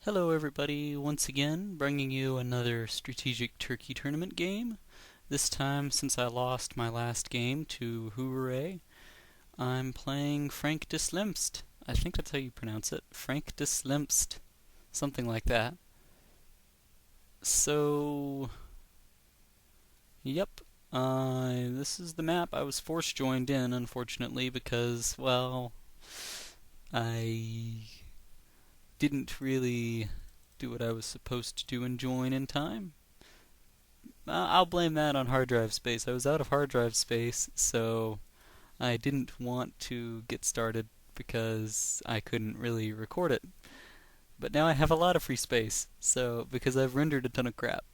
Hello everybody, once again bringing you another Strategic Turkey Tournament game. This time, since I lost my last game to Hooray, I'm playing Frankdeslimste. I think that's how you pronounce it. Frankdeslimste. Something like that. So, yep. This is the map. I was force joined in, unfortunately, because, well, I didn't really do what I was supposed to do and join in time. I'll blame that on hard drive space. I was out of hard drive space, so I didn't want to get started because I couldn't really record it. But now I have a lot of free space, so because I've rendered a ton of crap.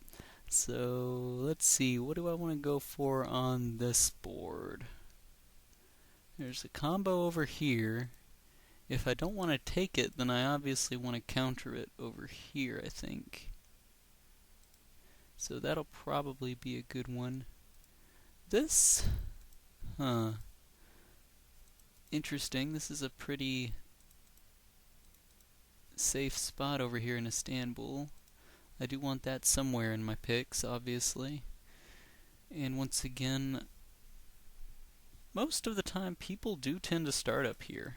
So let's see, what do I want to go for on this board? There's a combo over here. If I don't want to take it, then I obviously want to counter it over here, I think. So that'll probably be a good one. This? Interesting. This is a pretty safe spot over here in Istanbul. I do want that somewhere in my picks, obviously. And once again, most of the time people do tend to start up here.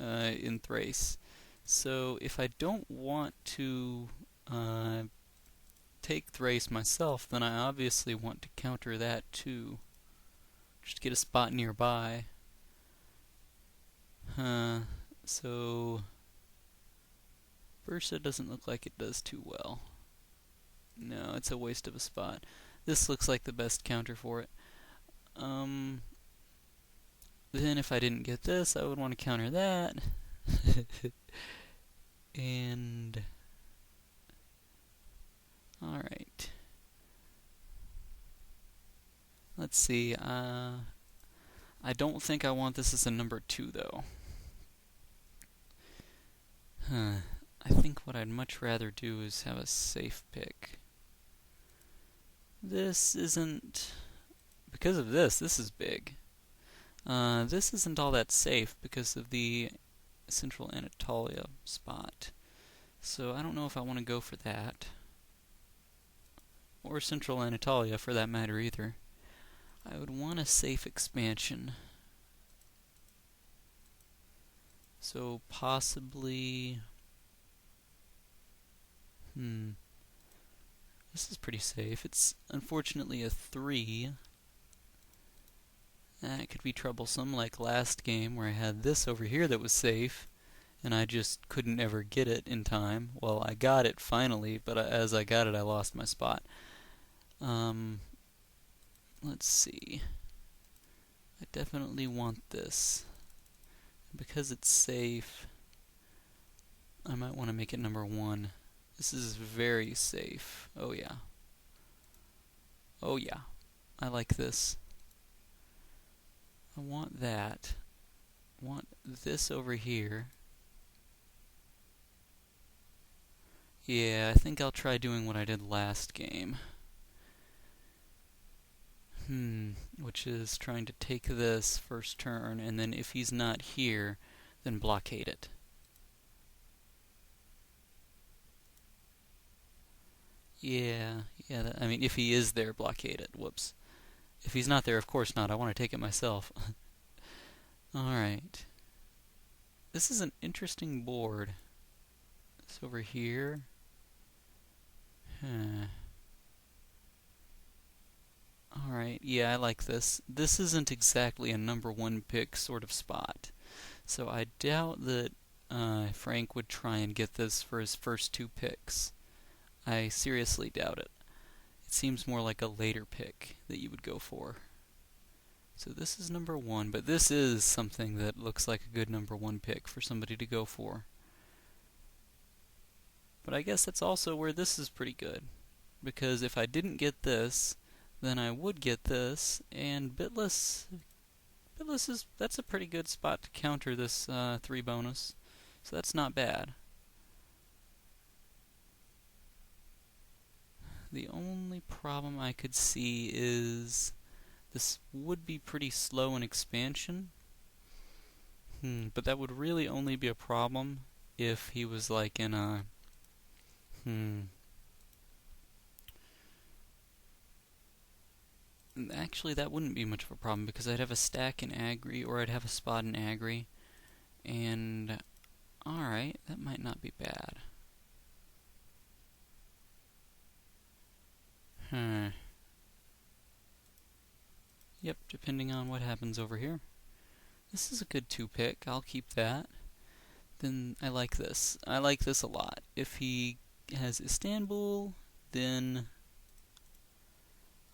In Thrace. So if I don't want to take Thrace myself, then I obviously want to counter that too. Just get a spot nearby. So Bursa doesn't look like it does too well. No, it's a waste of a spot. This looks like the best counter for it. Then if I didn't get this, I would want to counter that. And alright. Let's see. I don't think I want this as a number 2 though. I think what I'd much rather do is have a safe pick. This isn't... Because of this is big. This isn't all that safe because of the Central Anatolia spot. So I don't know if I want to go for that. Or Central Anatolia for that matter either. I would want a safe expansion. So possibly... This is pretty safe. It's unfortunately a 3. That could be troublesome, like last game where I had this over here that was safe, and I just couldn't ever get it in time. Well, I got it finally, but as I got it, I lost my spot. Let's see. I definitely want this. Because it's safe, I might want to make it number 1. This is very safe. Oh yeah. Oh yeah. I like this. I want that. I want this over here. Yeah, I think I'll try doing what I did last game. Which is trying to take this first turn, and then if he's not here, then blockade it. Yeah, I mean, if he is there, blockade it. Whoops. If he's not there, of course not. I want to take it myself. Alright. This is an interesting board. It's over here. Alright, yeah, I like this. This isn't exactly a number 1 pick sort of spot. So I doubt that Frank would try and get this for his first 2 picks. I seriously doubt it. It seems more like a later pick that you would go for. So this is number 1, but this is something that looks like a good number 1 pick for somebody to go for. But I guess that's also where this is pretty good, because if I didn't get this, then I would get this, and that's a pretty good spot to counter this 3 bonus, so that's not bad. The only problem I could see is this would be pretty slow in expansion, but that would really only be a problem if he was like in a actually, that wouldn't be much of a problem, because I'd have a stack in Agri, or I'd have a spot in Agri, and alright, that might not be bad. Yep, depending on what happens over here. This is a good 2-pick, I'll keep that. Then I like this. I like this a lot. If he has Istanbul, then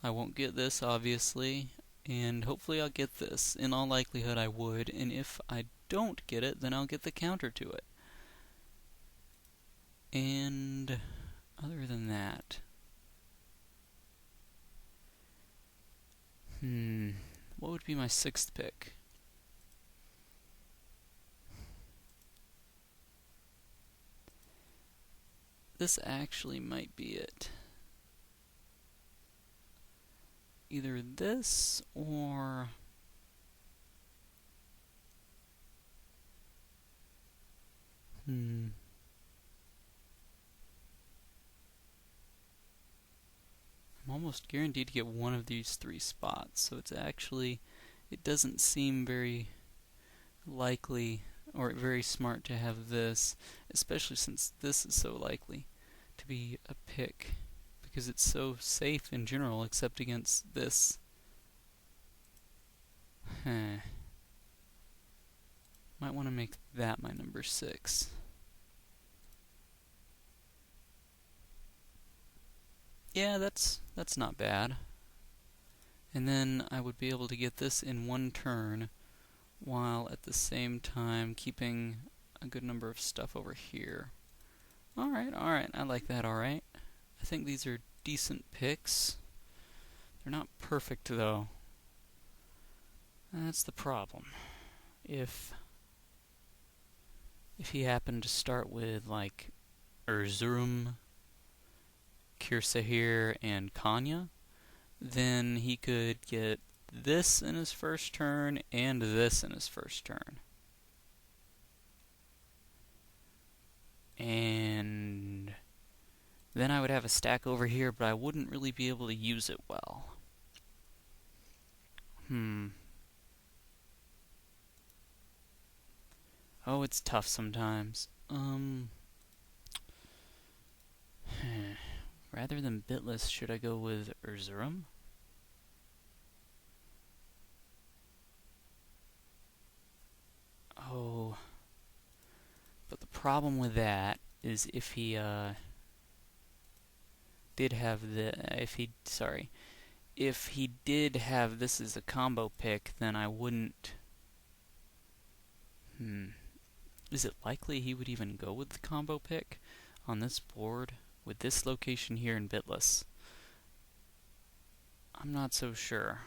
I won't get this, obviously, and hopefully I'll get this. In all likelihood I would, and if I don't get it, then I'll get the counter to it. And other than that, what would be my 6th pick? This actually might be it. Either this or I'm almost guaranteed to get one of these 3 spots, so it's actually, it doesn't seem very likely or very smart to have this, especially since this is so likely to be a pick, because it's so safe in general, except against this. Might want to make that my number 6. Yeah, that's not bad. And then I would be able to get this in 1 turn, while at the same time keeping a good number of stuff over here. Alright, I like that alright. I think these are decent picks. They're not perfect, though. That's the problem. If he happened to start with, like, Erzurum, Kirsahir, and Konya, then he could get this in his first turn and this in his first turn. And then I would have a stack over here, but I wouldn't really be able to use it well. Oh, it's tough sometimes. Rather than Bitless, should I go with Erzurum? Oh. But the problem with that is if he did have if he did have this as a combo pick, then I wouldn't. Is it likely he would even go with the combo pick on this board with this location here in Bitless? I'm not so sure.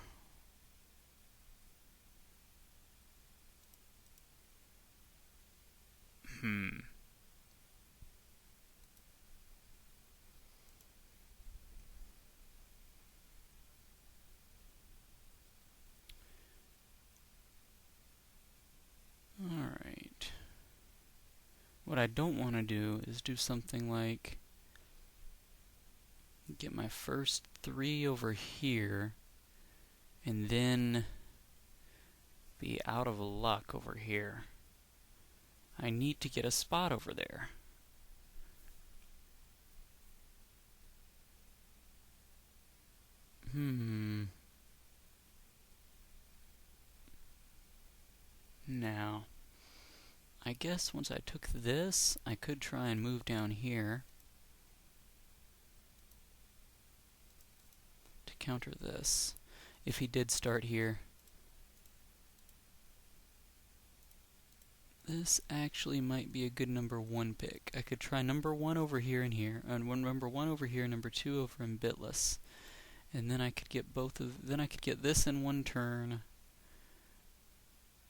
Alright. What I don't want to do is do something like get my first 3 over here and then be out of luck over here. I need to get a spot over there. Now, I guess once I took this, I could try and move down here to counter this. If he did start here, This actually might be a good number 1 pick. I could try number 1 over here and here, and number 1 over here, number 2 over in bitless. And then I could get then I could get this in 1 turn.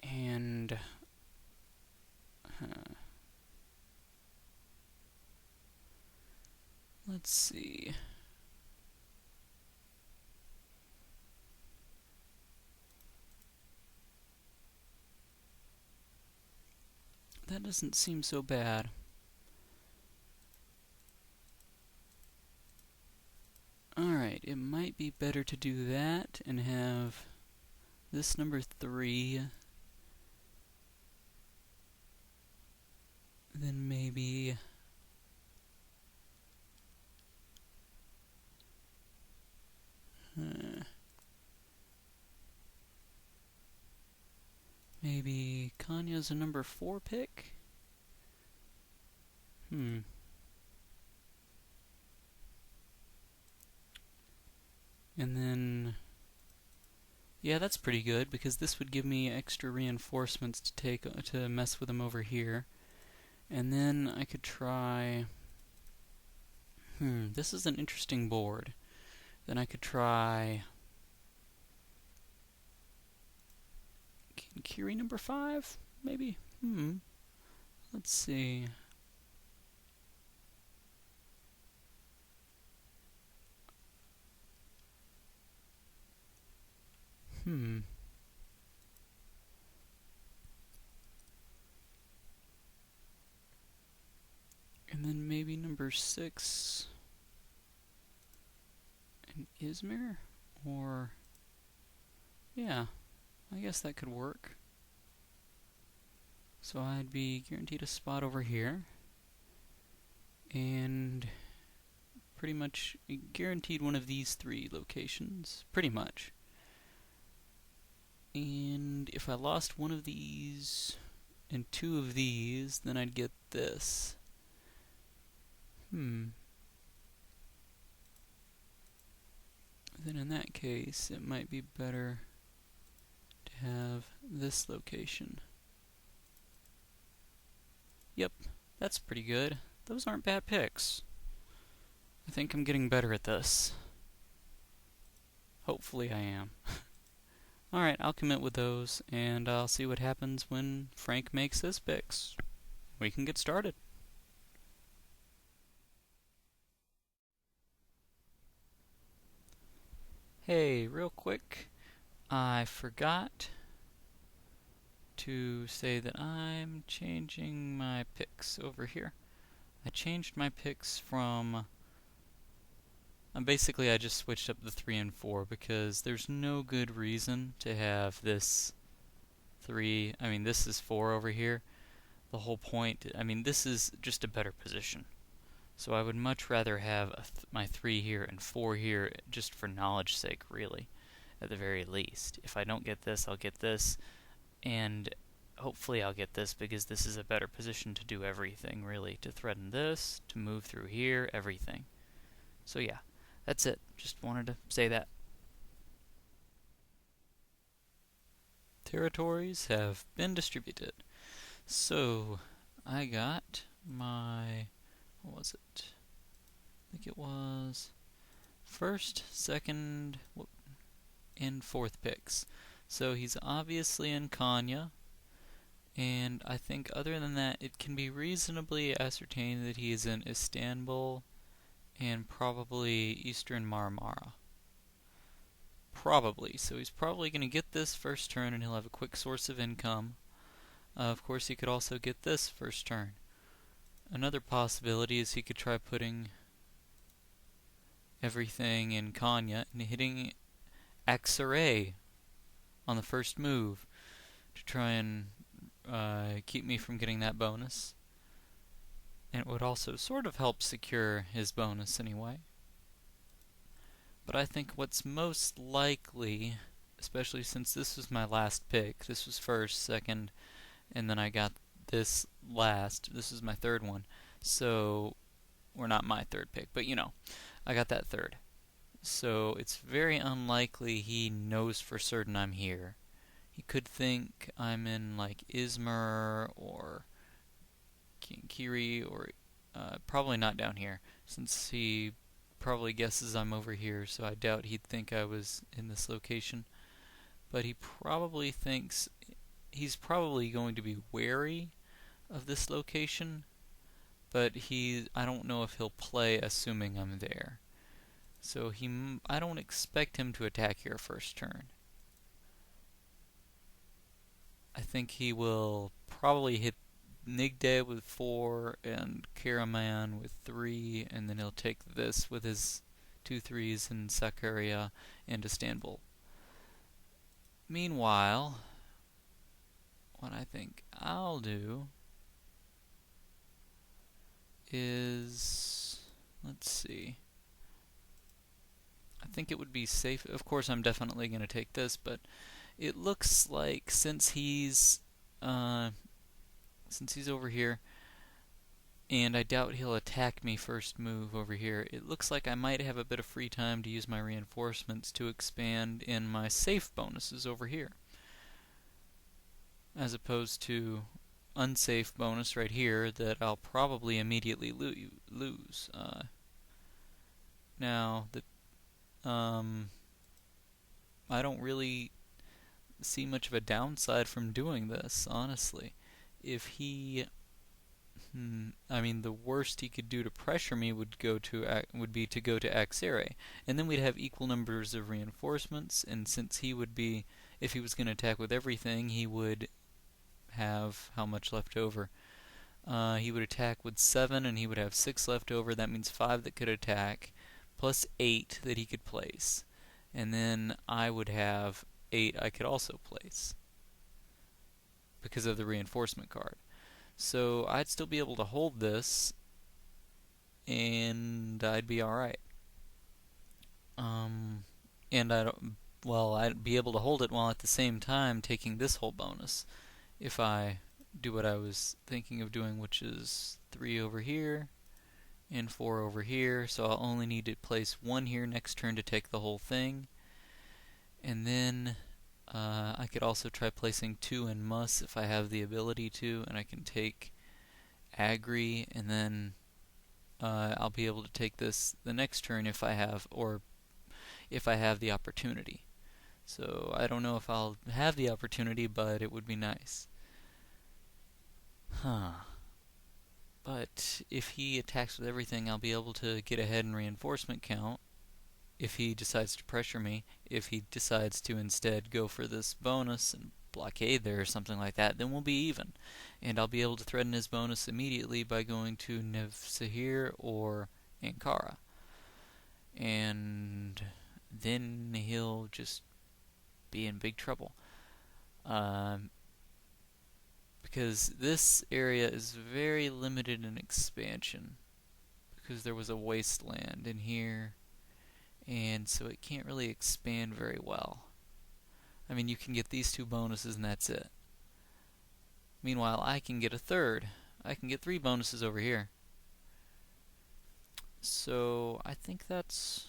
And let's see. That doesn't seem so bad. Alright, it might be better to do that and have this number 3. Then maybe maybe Kanya's a number 4 pick? And then, yeah, that's pretty good, because this would give me extra reinforcements to mess with them over here. And then I could try, this is an interesting board. Then I could try Kiri number 5, maybe? Let's see. And then maybe number 6 and Izmir? Or, yeah, I guess that could work. So I'd be guaranteed a spot over here. And pretty much guaranteed one of these 3 locations. Pretty much. And if I lost one of these and 2 of these, then I'd get this. Then in that case, it might be better to have this location. Yep, that's pretty good. Those aren't bad picks. I think I'm getting better at this. Hopefully I am. Alright, I'll commit with those, and I'll see what happens when Frank makes his picks. We can get started. Hey, real quick, I forgot to say that I'm changing my picks over here. I changed my picks from... basically, I just switched up the 3 and 4 because there's no good reason to have this 3. I mean, this is 4 over here. The whole point, I mean, this is just a better position. So I would much rather have my 3 here and 4 here just for knowledge's sake, really, at the very least. If I don't get this, I'll get this, and hopefully I'll get this because this is a better position to do everything, really. To threaten this, to move through here, everything. So yeah. That's it. Just wanted to say that. Territories have been distributed. So, I got my... what was it? I think it was... 1st, 2nd, and 4th picks. So he's obviously in Konya. And I think other than that, it can be reasonably ascertained that he is in Istanbul and probably Eastern Marmara. Probably. So he's probably going to get this first turn and he'll have a quick source of income. Of course, he could also get this first turn. Another possibility is he could try putting everything in Konya and hitting Aksaray on the first move to try and keep me from getting that bonus. And it would also sort of help secure his bonus anyway. But I think what's most likely, especially since this was my last pick, this was 1st, 2nd, and then I got this last. This is my 3rd one. So, or not my 3rd pick, but you know, I got that 3rd. So it's very unlikely he knows for certain I'm here. He could think I'm in like Izmir or Kinkiri, or probably not down here, since he probably guesses I'm over here, so I doubt he'd think I was in this location. But he probably thinks he's probably going to be wary of this location, but I don't know if he'll play assuming I'm there. So I don't expect him to attack here first turn. I think he will probably hit Nigde with 4 and Karaman with 3, and then he'll take this with his 2 3s in Sakarya and Istanbul. Meanwhile, what I think I'll do is, let's see, I think it would be safe. Of course, I'm definitely going to take this, but it looks like since he's over here, and I doubt he'll attack me first move over here, it looks like I might have a bit of free time to use my reinforcements to expand in my safe bonuses over here, as opposed to unsafe bonus right here that I'll probably immediately lose. Now, I don't really see much of a downside from doing this, honestly. If he I mean, the worst he could do to pressure me would be to go to Axere, and then we'd have equal numbers of reinforcements. And since if he was going to attack with everything, he would have how much left over? He would attack with 7, and he would have 6 left over. That means 5 that could attack, plus 8 that he could place, and then I would have 8 I could also place because of the reinforcement card. So I'd still be able to hold this, and I'd be alright. And I'd be able to hold it while at the same time taking this whole bonus if I do what I was thinking of doing, which is 3 over here and 4 over here. So I'll only need to place 1 here next turn to take the whole thing. And then I could also try placing 2 in Mus if I have the ability to, and I can take Agri, and then I'll be able to take this the next turn if I have the opportunity. So I don't know if I'll have the opportunity, but it would be nice. But if he attacks with everything, I'll be able to get ahead in reinforcement count if he decides to pressure me. If he decides to instead go for this bonus and blockade there or something like that, then we'll be even. And I'll be able to threaten his bonus immediately by going to Nevşehir or Ankara. And then he'll just be in big trouble. Because this area is very limited in expansion, because there was a wasteland in here, and so it can't really expand very well. I mean, you can get these 2 bonuses and that's it. Meanwhile, I can get a third. I can get 3 bonuses over here. So I think that's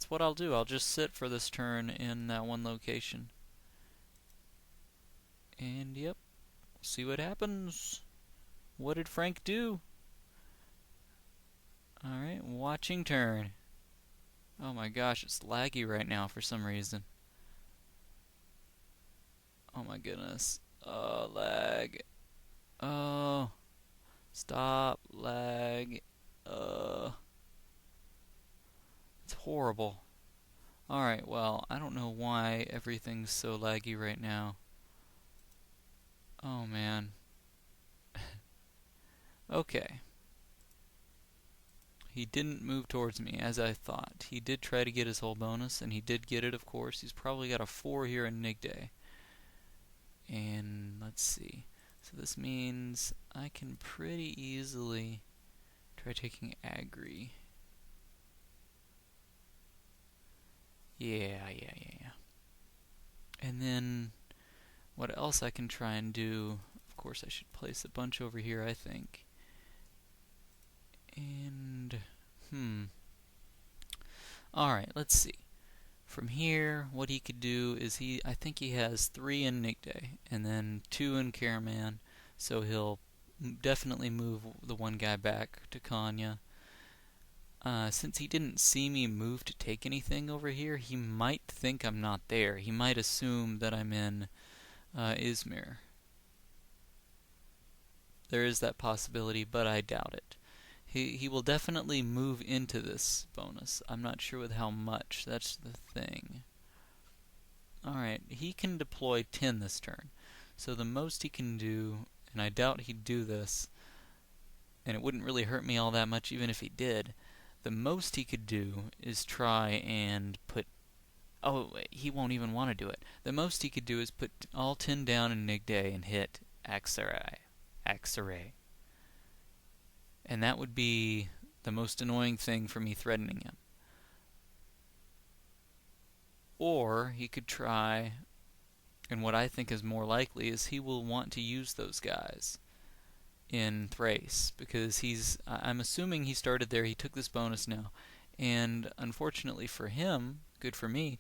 what I'll do. I'll just sit for this turn in that one location. And yep, see what happens. What did Frank do? Alright, watching turn. Oh my gosh, it's laggy right now for some reason. Oh my goodness. Lag. Oh. Stop. Lag. It's horrible. Alright, well, I don't know why everything's so laggy right now. Oh man. Okay. He didn't move towards me, as I thought. He did try to get his whole bonus, and he did get it, of course. He's probably got a 4 here in Nigde. And let's see. So this means I can pretty easily try taking Agri. Yeah. And then what else I can try and do, of course I should place a bunch over here, I think. And, alright, let's see. From here, what he could do is I think he has 3 in Nigde and then 2 in Karaman, so he'll definitely move the one guy back to Konya. Since he didn't see me move to take anything over here, he might think I'm not there. He might assume that I'm in Izmir. There is that possibility, but I doubt it. He will definitely move into this bonus. I'm not sure with how much. That's the thing. Alright, he can deploy 10 this turn. So the most he can do, and I doubt he'd do this, and it wouldn't really hurt me all that much even if he did, the most he could do is try and put... Oh, he won't even want to do it. The most he could do is put all 10 down in Nigde and hit Aksaray. And that would be the most annoying thing for me threatening him. Or he could try, and what I think is more likely is he will want to use those guys in Thrace, because I'm assuming he started there, he took this bonus now, and unfortunately for him, good for me,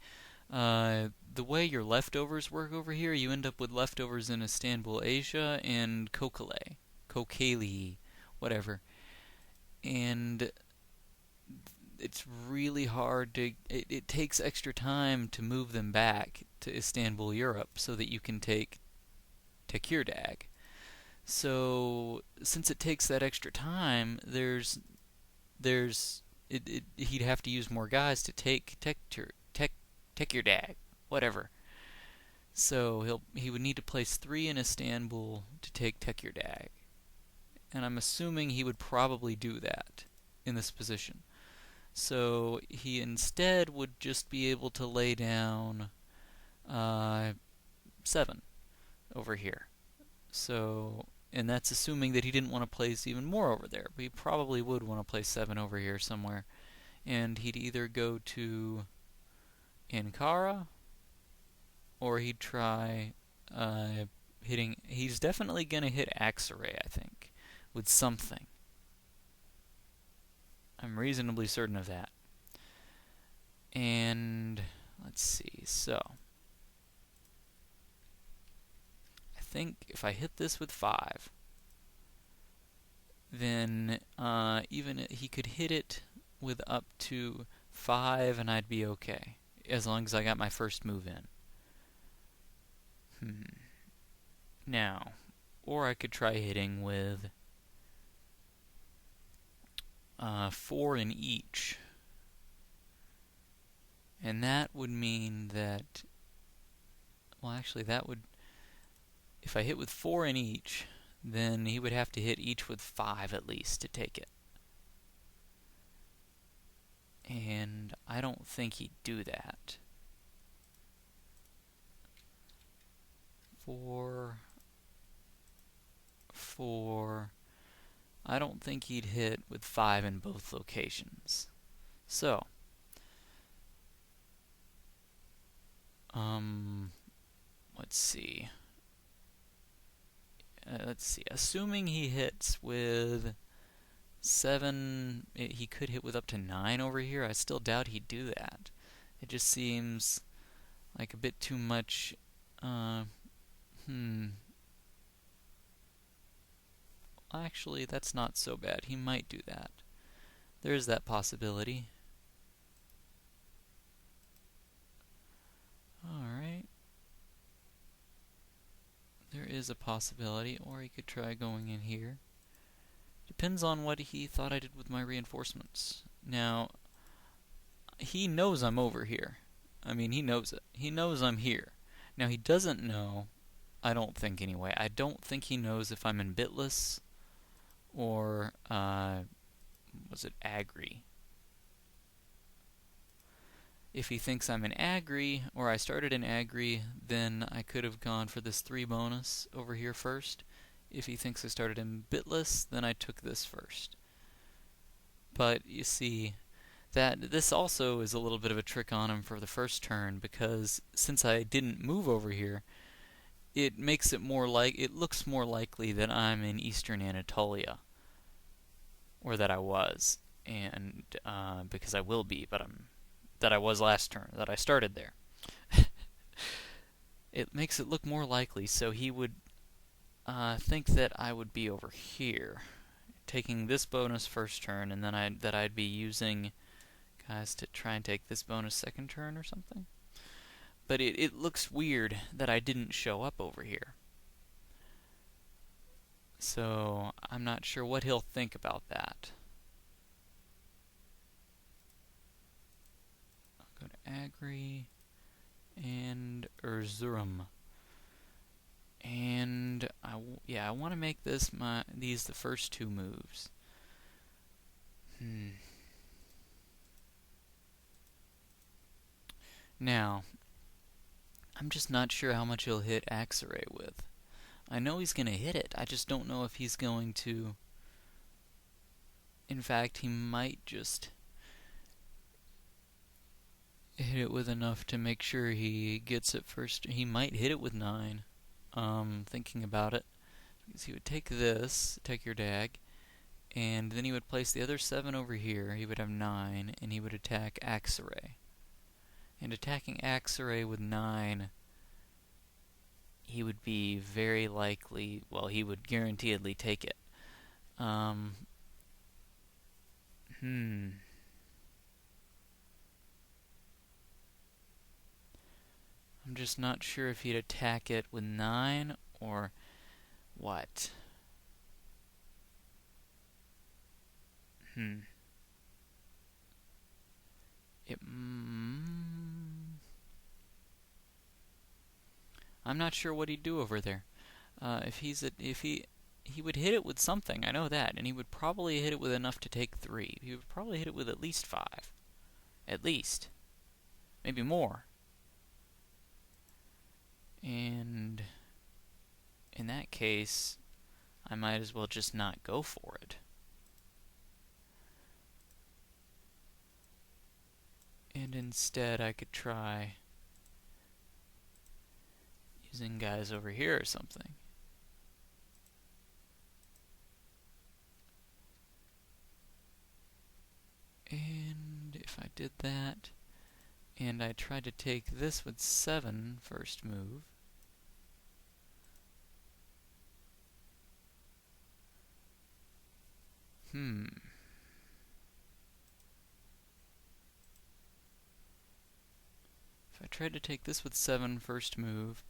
the way your leftovers work over here, you end up with leftovers in Istanbul, Asia, and Kokali, whatever. And it's really hard to... It takes extra time to move them back to Istanbul, Europe, so that you can take Tekirdağ. So, since it takes that extra time, he'd have to use more guys to take Tekirdağ, whatever. So he would need to place 3 in Istanbul to take Tekirdağ. And I'm assuming he would probably do that in this position. So he instead would just be able to lay down 7 over here. So, and that's assuming that he didn't want to place even more over there. But he probably would want to place 7 over here somewhere. And he'd either go to Ankara, or he'd try hitting... He's definitely going to hit Aksaray, I think, with something. I'm reasonably certain of that. And let's see, so I think if I hit this with 5, then even he could hit it with up to 5 and I'd be okay, as long as I got my first move in. Now, or I could try hitting with 4 in each. And that would mean that... Well, actually, that would... If I hit with 4 in each, then he would have to hit each with 5 at least to take it. And I don't think he'd do that. 4... I don't think he'd hit with 5 in both locations. So, let's see. Assuming he hits with 7, he could hit with up to 9 over here. I still doubt he'd do that. It just seems like a bit too much. Actually, that's not so bad. He might do that. There's that possibility. Alright. There is a possibility, or he could try going in here. Depends on what he thought I did with my reinforcements. Now, he knows I'm over here. I mean, he knows it. He knows I'm here. Now, he doesn't know, I don't think anyway, I don't think he knows if I'm in Bitlis or, was it Agri? If he thinks I'm in Agri, or I started in Agri, then I could have gone for this 3 bonus over here first. If he thinks I started in Bitlis, then I took this first. But, you see, that this also is a little bit of a trick on him for the first turn, because since I didn't move over here, it makes it it looks more likely that I'm in Eastern Anatolia, or that I was, and because I will be, but I'm that I was last turn, that I started there. It makes it look more likely, so he would think that I would be over here, taking this bonus first turn, and then I'd be using guys to try and take this bonus second turn or something. But it looks weird that I didn't show up over here. So I'm not sure what he'll think about that. I'll go to Agri and Erzurum. And I want to make these the first two moves. Now, I'm just not sure how much he'll hit Axeray with. I know he's going to hit it. I just don't know if he's going to... In fact, he might just hit it with enough to make sure he gets it first. He might hit it with 9. Thinking about it. Because he would take this, take your dag, and then he would place the other 7 over here. He would have 9, and he would attack Axeray. And attacking Axeray with 9, he would be very likely, well, he would guaranteedly take it. I'm just not sure if he'd attack it with 9 or what. I'm not sure what he'd do over there. If he would hit it with something, I know that, and he would probably hit it with enough to take 3. He would probably hit it with at least 5. At least. Maybe more. And in that case, I might as well just not go for it. And instead I could try using guys over here or something. And if I did that, and I tried to take this with 7 first move, If I tried to take this with 7 first move,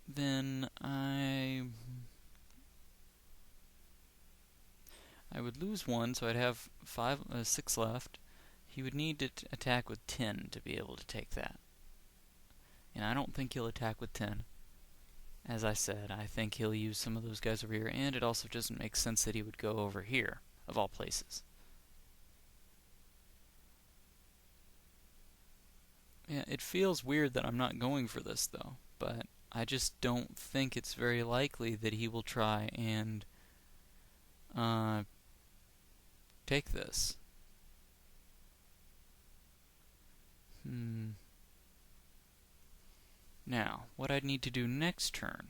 then I would lose 1, so I'd have 6 left. He would need to attack with 10 to be able to take that. And I don't think he'll attack with 10. As I said, I think he'll use some of those guys over here, and it also doesn't make sense that he would go over here, of all places. Yeah, it feels weird that I'm not going for this, though, but I just don't think it's very likely that he will try and take this. Now, what I'd need to do next turn,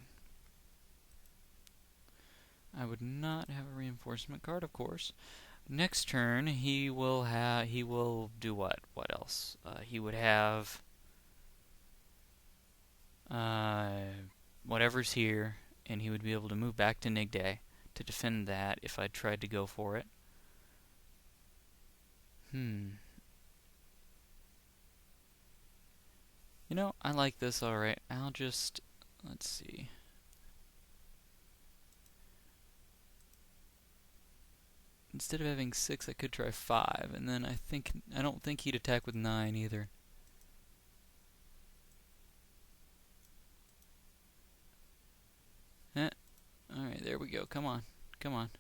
I would not have a reinforcement card, of course. Next turn, he will do what? What else? He would have whatever's here, and he would be able to move back to Nigday to defend that if I tried to go for it. You know, I like this alright. I'll just, let's see. Instead of having 6, I could try 5, and then I don't think he'd attack with 9 either. Alright, there we go. Come on. Come on.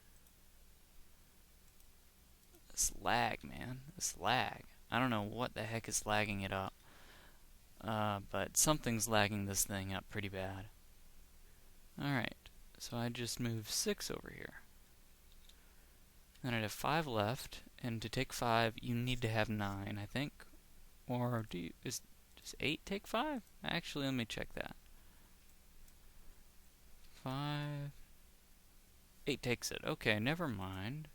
This lag, man. This lag. I don't know what the heck is lagging it up. But something's lagging this thing up pretty bad. Alright, so I just move 6 over here. Then I'd have 5 left, and to take 5, you need to have 9, I think. Or does 8 take 5? Actually, let me check that. 5... 8 takes it. Okay, never mind.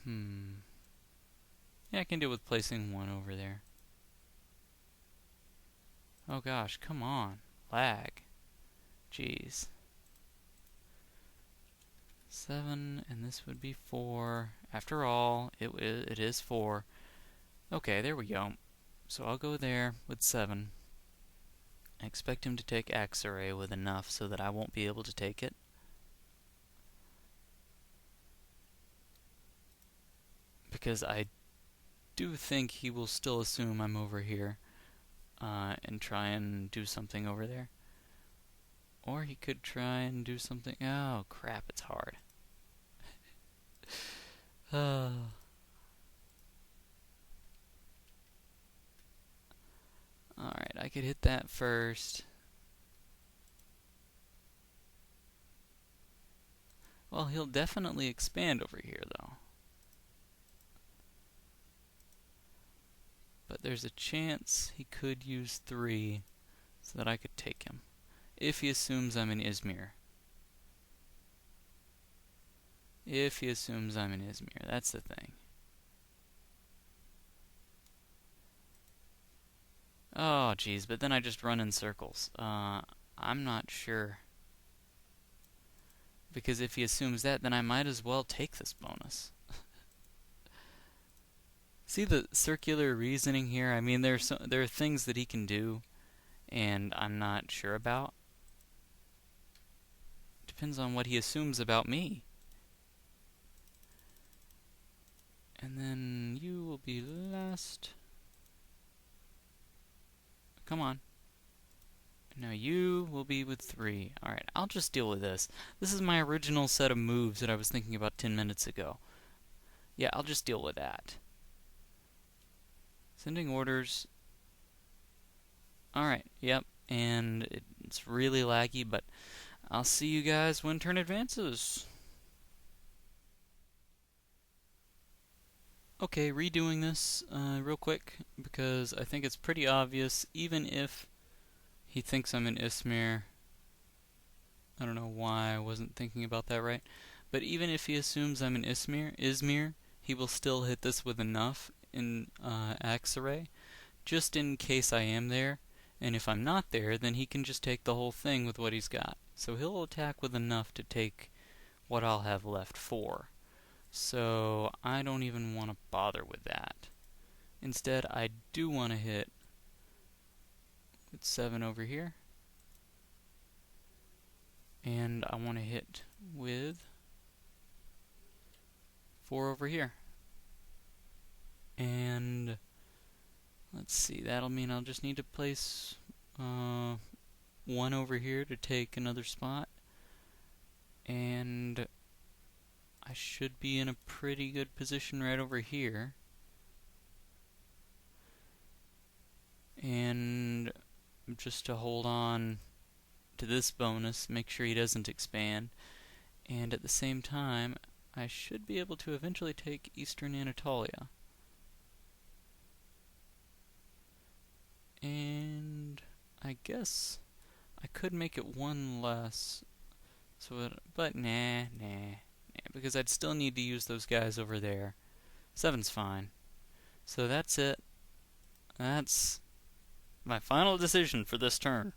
Yeah, I can deal with placing one over there. Oh gosh, come on. Lag. Jeez. 7, and this would be 4. After all, it is 4. Okay, there we go. So I'll go there with 7. I expect him to take X-ray with enough so that I won't be able to take it. Because I do think he will still assume I'm over here and try and do something over there. Or he could try and do something... Oh, crap, it's hard. Alright, I could hit that first. Well, he'll definitely expand over here, though. But there's a chance he could use 3 so that I could take him. If he assumes I'm in Izmir. If he assumes I'm in Izmir, that's the thing. Oh, geez, but then I just run in circles. I'm not sure. Because if he assumes that, then I might as well take this bonus. See the circular reasoning here? I mean, there are things that he can do, and I'm not sure about. Depends on what he assumes about me. And then you will be last. Come on. Now you will be with 3. Alright, I'll just deal with this. This is my original set of moves that I was thinking about 10 minutes ago. Yeah, I'll just deal with that. Sending orders. Alright, yep. And it's really laggy, but I'll see you guys when turn advances. Okay, redoing this real quick, because I think it's pretty obvious, even if he thinks I'm in Izmir. I don't know why I wasn't thinking about that right. But even if he assumes I'm in Izmir, he will still hit this with enough in X-ray, just in case I am there. And if I'm not there, then he can just take the whole thing with what he's got. So he'll attack with enough to take what I'll have left for. So I don't even want to bother with that. Instead, I do want to hit with 7 over here. And I want to hit with 4 over here. And let's see, that'll mean I'll just need to place 1 over here to take another spot. And I should be in a pretty good position right over here. And just to hold on to this bonus, make sure he doesn't expand. And at the same time, I should be able to eventually take Eastern Anatolia. And I guess I could make it 1 less. But nah, because I'd still need to use those guys over there. 7's fine. So that's it. That's my final decision for this turn.